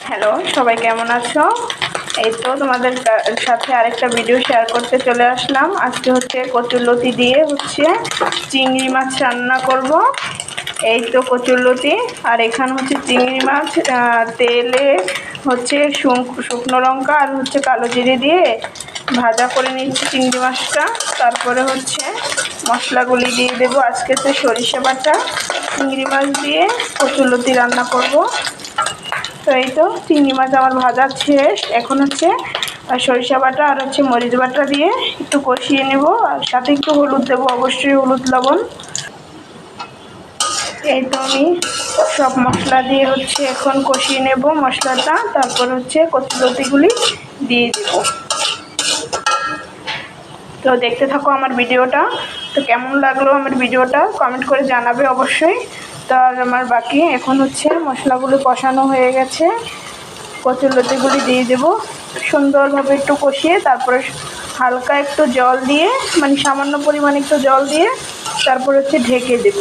Hello, সবাই কেমন আছো? এই তো তোমাদের সাথে আরেকটা ভিডিও শেয়ার করতে চলে আসলাম। আজকে হচ্ছে কচুরলতি দিয়ে চিংড়ি মাছ রান্না করব। এই তো কচুরলতি, আর এখানে হচ্ছে চিংড়ি মাছ তেলে শুকনো লঙ্কা আর কালো জিরে দিয়ে ভাজা করে নিচ্ছি চিংড়ি মাছটা। তারপরে মশলাগুলি দিয়ে দেবো। আজকে তো সরিষা বাটা চিংড়ি মাছ দিয়ে কচুরলতি রান্না করব। তো এই তো চিংড়ি মাছ আমার ভাজা শেষ। এখন সরিষা বাটা আর মরিচ বাটা দিয়ে একটু কষিয়ে নেব, আর সাথে একটু হলুদ দেবো, অবশ্যই হলুদ লবণ। এই তো আমি সব মশলা দিয়ে এখন কষিয়ে নেব মশলাটা। তারপর কচুরলতিগুলি দিয়ে দেব। তো দেখতে থাকো আমার ভিডিওটা। তো কেমন লাগলো আমার ভিডিওটা কমেন্ট করে জানাবে অবশ্যই। তো আর আমার বাকি এখন মশলাগুলো কষানো হয়ে গেছে, কচুরলতিগুলি দিয়ে দেবো সুন্দরভাবে একটু কষিয়ে। তারপরে হালকা একটু জল দিয়ে, মানে সামান্য পরিমাণে একটু জল দিয়ে তারপর ঢেকে দেব।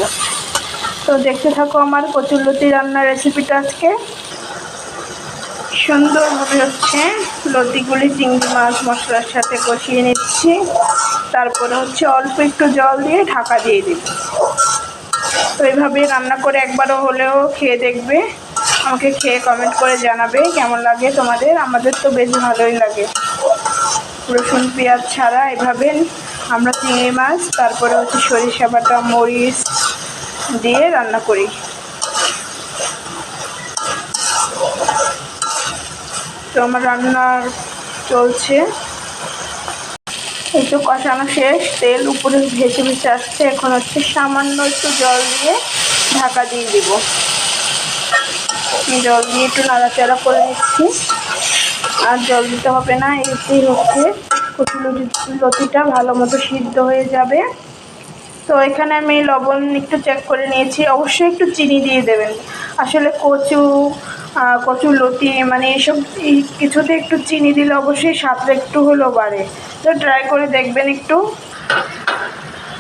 তো দেখতে থাকো আমার কচুরলতি রান্নার রেসিপিটা। আজকে সুন্দরভাবে লতিগুলি চিংড়ি মাছ মশলার সাথে কষিয়ে নিচ্ছি। তারপরে অল্প একটু জল দিয়ে ঢাকা দিয়ে দেব। তো এইভাবে রান্না করে একবারও হলেও খেয়ে দেখবে, আমাকে খেয়ে কমেন্ট করে জানাবে কেমন লাগে তোমাদের। আমাদের তো বেশ ভালোই লাগে। রসুন পেঁয়াজ ছাড়া এভাবে আমরা চিংড়ি মাছ তারপরে সরিষা বাটা মরিচ দিয়ে রান্না করি। তো আমার রান্নার চলছে। এই তো কষানো শেষ, তেল উপরে ভেসে ভেসে আসছে। এখন সামান্য একটু জল দিয়ে ঢাকা দিয়ে দিব। জল দিয়ে একটু নাড়াচাড়া করে নিচ্ছি, আর জল দিতে হবে না। এতেই কচুরলতিটা ভালো মতো সিদ্ধ হয়ে যাবে। তো এখানে আমি লবণ একটু চেক করে নিয়েছি। অবশ্যই একটু চিনি দিয়ে দেবেন। আসলে কচুরলতি মানে এইসব কিছুতে একটু চিনি দিলে অবশ্যই স্বাদটা একটু হলেও বাড়ে। তো ট্রাই করে দেখবেন একটু।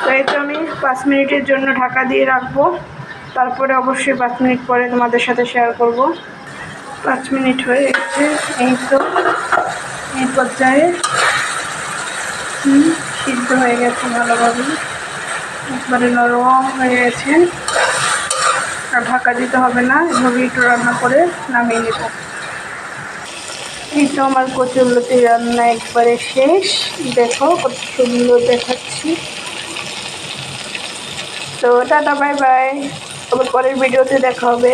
তো এই তো আমি 5 মিনিটের জন্য ঢাকা দিয়ে রাখবো। তারপরে অবশ্যই 5 মিনিট পরে তোমাদের সাথে শেয়ার করব। 5 মিনিট হয়ে গেছে। এই তো এই পর্যায়ে সিদ্ধ হয়ে গেছে ভালোভাবে, একবারে নরম হয়ে গেছে। আর ঢাকা দিতে হবে না, এভাবে একটু রান্না করে নামিয়ে নেব। এই তো আমার কচুরলতি রান্না একবারে শেষ। দেখো কত সুন্দর দেখাচ্ছি। তো টাটা, বাই বাই। আবার পরের ভিডিওতে দেখা হবে।